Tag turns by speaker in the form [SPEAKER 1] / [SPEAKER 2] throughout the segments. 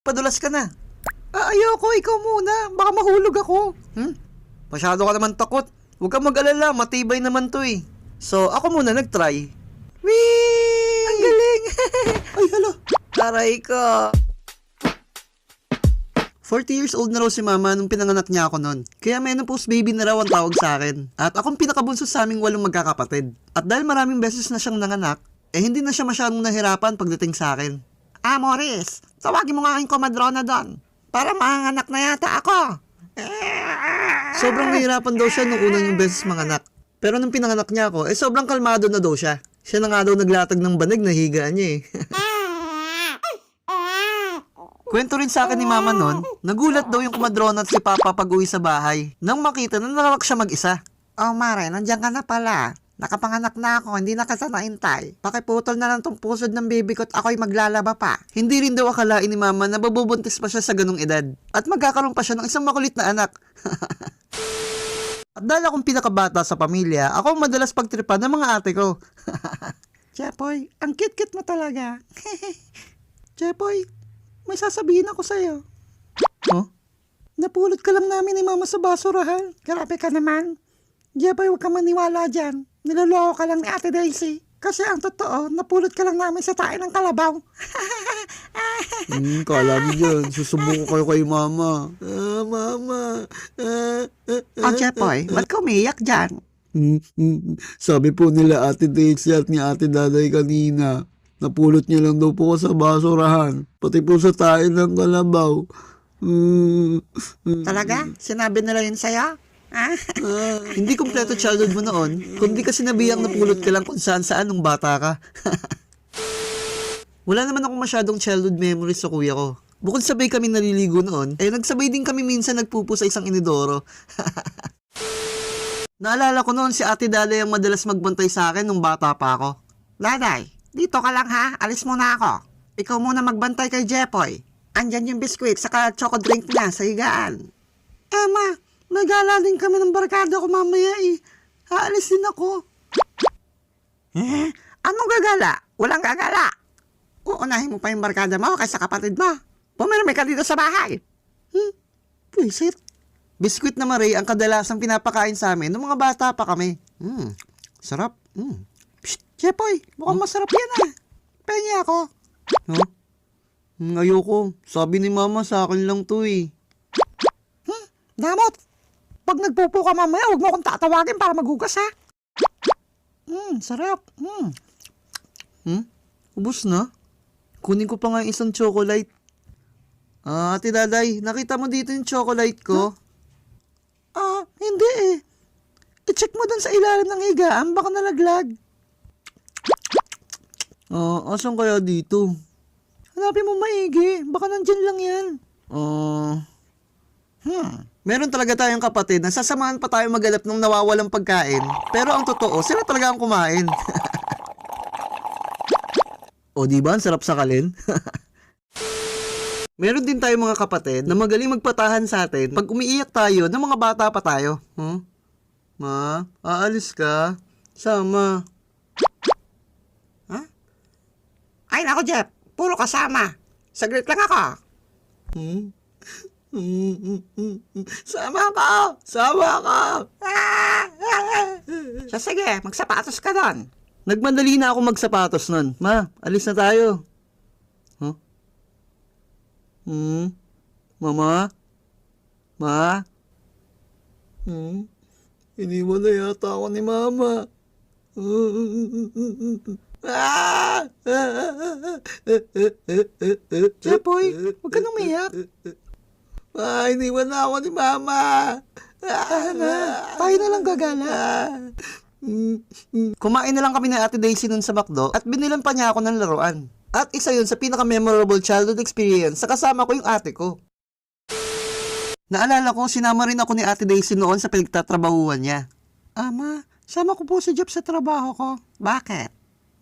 [SPEAKER 1] padulas ka na. Ayoko, ikaw muna. Baka mahulog ako. Masyado ka naman takot. Huwag kang mag-alala, matibay naman to eh. So, ako muna nag-try. Whee! Ang galing! Ay, hala. Taray ka. 40 years old na raw si mama nung pinanganak niya ako noon. Kaya menopause baby na raw ang tawag sa akin. At akong pinakabunso sa aming 8 magkakapatid. At dahil maraming beses na siyang nanganak, hindi na siya masyadong nahirapan pagdating sa akin. Morris, tawagin mo nga aking komadrona doon. Para maanganak na yata ako. Sobrang nahirapan daw siya nung unang yung beses manganak. Pero nung pinanganak niya ako, sobrang kalmado na daw siya. Siya na nga daw naglatag ng banig na higaan niya eh. Kwento rin sa akin ni mama nun, nagulat daw yung kumadrona at si papa pag-uwi sa bahay nang makita na nanganak siya mag-isa. Oh Mare, nandiyan ka na pala. Nakapanganak na ako, hindi na kita naintay. Pakiputol na lang tong pusod ng baby ko at ako'y maglalaba pa. Hindi rin daw akalain ni mama na babubuntis pa siya sa ganung edad. At magkakaroon pa siya ng isang makulit na anak. At dahil akong pinakabata sa pamilya, ako ang madalas pagtripan ng mga ate ko. Jepoy, ang cute-cute mo talaga. Jepoy, may sasabihin ako sa'yo. Oh? Napulot ka lang namin ni mama sa basurahan. Grabe ka naman. Jepoy, huwag kang maniwala dyan. Niloloko ka lang ni Ate Daisy. Kasi ang totoo, napulot ka lang namin sa tae ng kalabaw.
[SPEAKER 2] Kala mo dyan, susubok ko kayo kay mama. Mama.
[SPEAKER 1] Jepoy, ba't ka umiyak dyan?
[SPEAKER 2] Sabi po nila Ate Daisy at ni Ate Daday kanina, napulot niya lang daw po ko sa basurahan, pati po sa tae ng kalabaw.
[SPEAKER 1] Talaga? Sinabi nila yun sa'yo? Hindi kompleto childhood mo noon, kundi kasi nabiyang napulot ka lang kung saan-saan nung bata ka. Wala naman ako masyadong childhood memories sa kuya ko. Bukod sabay kami naliligo noon, nagsabay din kami minsan nagpupo sa isang inidoro. Naalala ko noon si Ate Daday ang madalas magbantay sa akin nung bata pa ako. Daday, dito ka lang ha, alis muna ako. Ikaw muna magbantay kay Jepoy. Andyan yung biskwit saka choco drink niya sa higaan. Ma, nagala din kami ng barkada ko mamaya eh. Aalis din ako. Anong gagala? Walang gagala. Uunahin mo pa yung barkada mo kaysa kapatid mo. Pumirme ka dito sa bahay. Pwisit. Biskwit na Marie ang kadalasang pinapakain sa amin nung mga bata pa kami. Sarap. Psst, Jepoy, mukhang masarap yan ah. Pengi ako. Huh? Ayoko. Sabi ni mama sa akin lang to eh. Damot. Pag nagpupo ka mamaya, huwag mo akong tatawagin para maghugas ha. Sarap. Ubus na? Kunin ko pa nga yung isang chocolate. Ate Daday, nakita mo dito yung chocolate ko? Hindi eh. I-check mo dun sa ilalim ng higaan, baka nalaglag. Asan kaya dito? Hanapin mo maigi, baka nandyan lang yan. Meron talaga tayong kapatid na sasamahan pa tayo maghanap ng nawawalang pagkain. Pero ang totoo, sila talaga ang kumain. O diba, ang sarap sakalin? Meron din tayong mga kapatid na magaling magpatahan sa atin pag umiiyak tayo ng mga bata pa tayo. Ma, aalis ka? Sama. Ay nako Jeff, puro kasama. Saglit lang ako. Sama ka! Sama ka! Sige, magsapatos ka doon. Nagmadali na ako magsapatos nun. Ma, alis na tayo. Mama? Ma?
[SPEAKER 2] Iniwan na yata ako ni mama.
[SPEAKER 1] Jepoy, huwag ka nang umiyak.
[SPEAKER 2] Iniwan na ako ni mama.
[SPEAKER 1] Tayo na lang gagala. Kumain na lang kami ni Ate Daisy nun sa McDo at binilan pa niya ako ng laruan. At isa yun sa pinaka-memorable childhood experience sa kasama ko yung ate ko. Naalala ko, sinama rin ako ni Ate Daisy noon sa pinagtatrabahuan niya. Ama, sama ko po si Jeff sa trabaho ko. Bakit?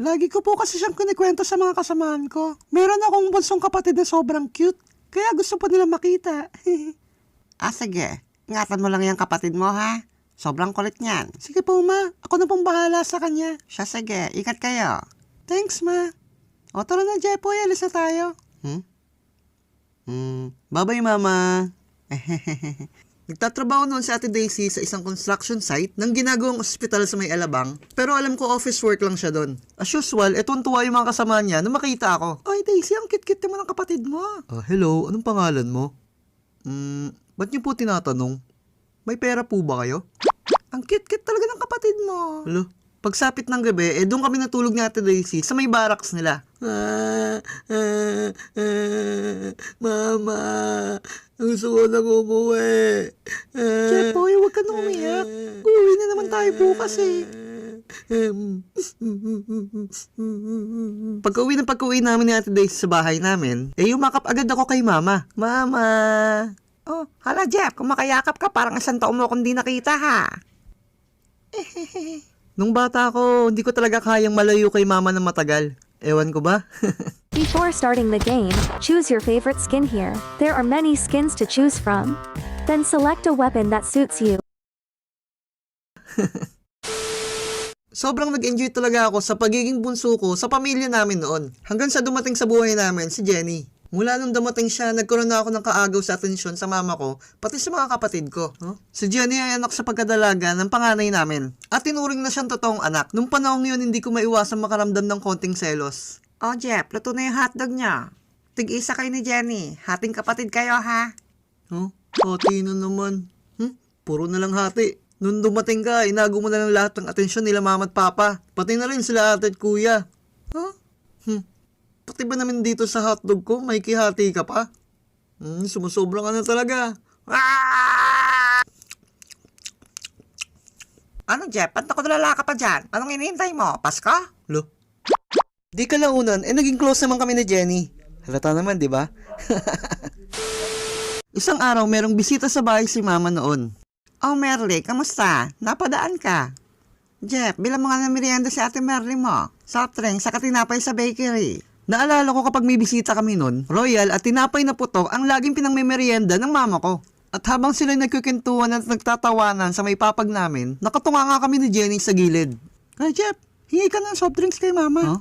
[SPEAKER 1] Lagi ko po kasi siyang kinikwento sa mga kasamahan ko. Meron akong bunsong kapatid na sobrang cute, kaya gusto po nila makita. Sige. Ingatan mo lang yung kapatid mo ha. Sobrang kulit niyan. Sige po ma, ako na pong bahala sa kanya. Sige, ingat kayo. Thanks ma. O tara na Jepoy, alis na tayo. Babay, Mama. Nagtatrabaho noon si Ate Daisy sa isang construction site ng ginagawang ospital sa may Alabang, pero alam ko office work lang siya doon. As usual, tuwa yung mga kasama niya nung makita ako. Ay, Daisy, ang kit-kit naman ng kapatid mo. Hello, anong pangalan mo? Ba't niyo po tinatanong? May pera po ba kayo? Ang cute-cute talaga ng kapatid mo. Hello? Pagsapit ng gabi, doon kami natulog ni Ate Daisy sa may barracks nila.
[SPEAKER 2] Mama, gusto ko nang umuwi.
[SPEAKER 1] Jepoy, huwag ka nang umiyak. Uwi na naman tayo bukas Pagka-uwi namin ni Ate Daisy sa bahay namin, yumakap agad ako kay Mama. Mama! Oh, hala Jeff, kung makayakap ka, parang isang taon mo akong di nakita ha. Nung bata ako, hindi ko talaga kayang malayo kay Mama ng matagal. Ewan ko ba?
[SPEAKER 3] Before starting the game, choose your favorite skin here. There are many skins to choose from. Then select a weapon that suits you.
[SPEAKER 1] Sobrang nag-enjoy talaga ako sa pagiging bunso ko sa pamilya namin noon. Hanggang sa dumating sa buhay namin si Jenny. Mula nung dumating siya, nagkaroon na ako ng kaagaw sa atensyon sa mama ko, pati sa mga kapatid ko. Si Jenny ay anak sa pagkadalaga ng panganay namin. At tinuring na siyang totoong anak. Nung panahong yun, hindi ko maiwasang makaramdam ng konting selos. Oh, Jeff, luto na yung hotdog niya. Tig-isa kayo ni Jenny. Hating kapatid kayo, ha?
[SPEAKER 2] Hati na naman.
[SPEAKER 1] Puro na lang hati. Nung dumating ka, inago mo na lang lahat ng atensyon nila mama at papa. Pati na rin sila ate at kuya. Pati ba namin dito sa hotdog ko, may kihati ka pa? Sumusobra ka na talaga. Ano, Jeff? Ba't nakadalala ka pa dyan? Anong hinihintay mo? Pasko? Lo? Di kalaunan, naging close naman kami ni Jenny. Halata naman, di ba? Isang araw, merong bisita sa bahay si Mama noon. Oh, Merly, kamusta? Napadaan ka? Jeff, bilang mo nga ng merienda si Ate Merly mo. Soft drink, saka tinapay sa bakery. Naalala ko kapag may bisita kami nun, royal at tinapay na putok ang laging pinangmemerienda ng mama ko. At habang sila nagkukentuhan at nagtatawanan sa may papag namin, nakatunga nga kami ni Jenny sa gilid. Ay, Jeff, hingi ka ng soft drinks kay Mama.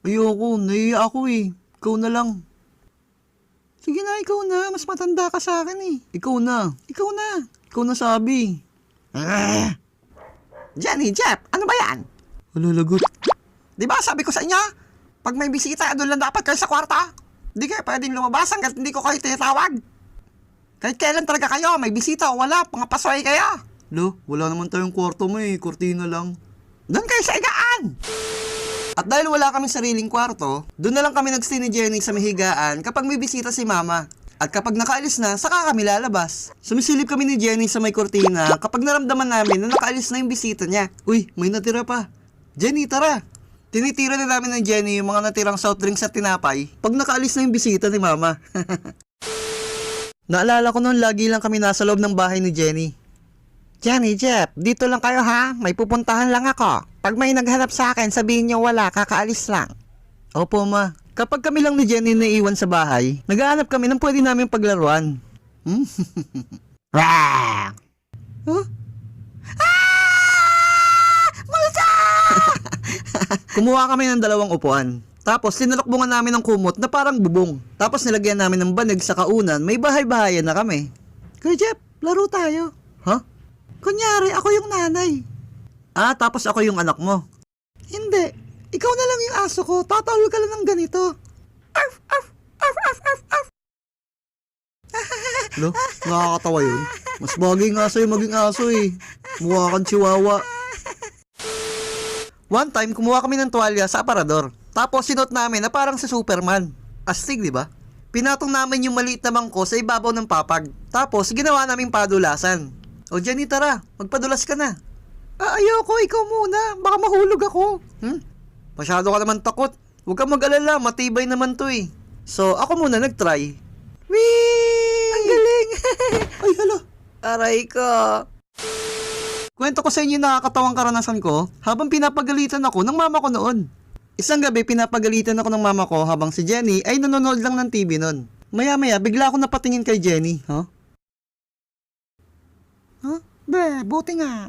[SPEAKER 1] Ayoko, naiiyak ako Ikaw na lang. Sige na, ikaw na. Mas matanda ka sa akin Ikaw na. Ikaw na sabi. Jenny, Jeff, ano ba yan?
[SPEAKER 2] Alalagot.
[SPEAKER 1] Di ba sabi ko sa inyo? Pag may bisita, doon lang dapat kayo sa kwarta. Hindi kayo pwedeng lumabas hanggat hindi ko kayo tinatawag. Kahit kailan talaga kayo, may bisita o wala, pangapasoy kayo.
[SPEAKER 2] Lo, wala naman tayong kwarto mo kurtina lang.
[SPEAKER 1] Doon kayo sa igaan. At dahil wala kami sariling kwarto, doon na lang kami nagstay ni Jenny sa mahigaan kapag may bisita si Mama. At kapag nakaalis na, saka kami lalabas. Sumisilip kami ni Jenny sa may kortina kapag naramdaman namin na nakaalis na yung bisita niya. Uy, may natira pa. Jenny, tara. Tinitira na namin ng Jenny yung mga natirang soft drinks at tinapay pag nakaalis na yung bisita ni Mama. Naalala ko noon lagi lang kami nasa loob ng bahay ni Jenny. Jenny, Jeff, dito lang kayo ha? May pupuntahan lang ako. Pag may naghanap sa akin, sabihin niyo wala, kakaalis lang. Opo, Ma. Kapag kami lang ni Jenny naiiwan sa bahay, naghahanap kami ng pwede namin paglaruan. Rang! Kumuha kami ng 2 upuan. Tapos sinalokbungan namin ng kumot na parang bubong. Tapos nilagyan namin ng banig sa kaunan, may bahay-bahayan na kami. Kuya Jeff, laro tayo. Kunyari, ako yung nanay. Tapos ako yung anak mo. Hindi, ikaw na lang yung aso ko, tatawag ka lang ng ganito. Arf, arf, arf, arf, arf, arf. Lo, nakakatawa yun. Mas bagay nga sa'yo maging aso Mukha kang chihuahua. One time, kumuha kami ng tuwalya sa aparador. Tapos sinuot namin na parang si Superman. Astig, di ba? Pinatong namin yung maliit na mangko sa ibabaw ng papag. Tapos ginawa namin padulasan. O Jenny, tara, magpadulas ka na. Ayoko, ikaw muna. Baka mahulog ako. Masyado ka naman takot. Huwag kang mag-alala, matibay naman to So, ako muna nag-try. Whee! Ang galing! Ay, hala. Aray ko. Kwento ko sa inyo yung nakakatawang karanasan ko habang pinapagalitan ako ng mama ko noon. Isang gabi pinapagalitan ako ng mama ko habang si Jenny ay nanonood lang ng TV noon. Maya-maya bigla ako napatingin kay Jenny. Be, buti nga.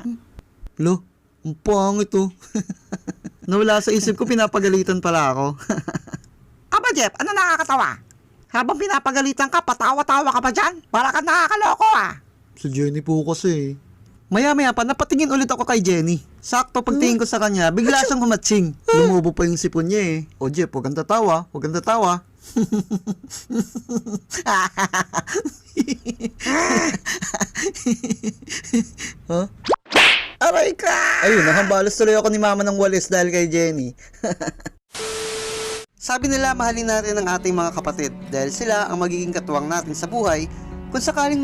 [SPEAKER 1] Lo, ang pangit Nawala sa isip ko pinapagalitan pala ako. Aba Jeff, ano nakakatawa? Habang pinapagalitan ka, patawa-tawa ka pa dyan. Para ka nakakaloko ah.
[SPEAKER 2] Si Jenny po kasi.
[SPEAKER 1] Maya-maya pa, napatingin ulit ako kay Jenny. Sakto pagtingin ko sa kanya, bigla siyang humatsing. Lumubo pa yung sipon niya eh. O Jeff, huwag kang tatawa, huwag kang tatawa. Huh? Aray ka! Ayun, nakambalos tuloy ako ni mama ng walis dahil kay Jenny. Sabi nila, mahalin natin ang ating mga kapatid dahil sila ang magiging katuwang natin sa buhay kung sakaling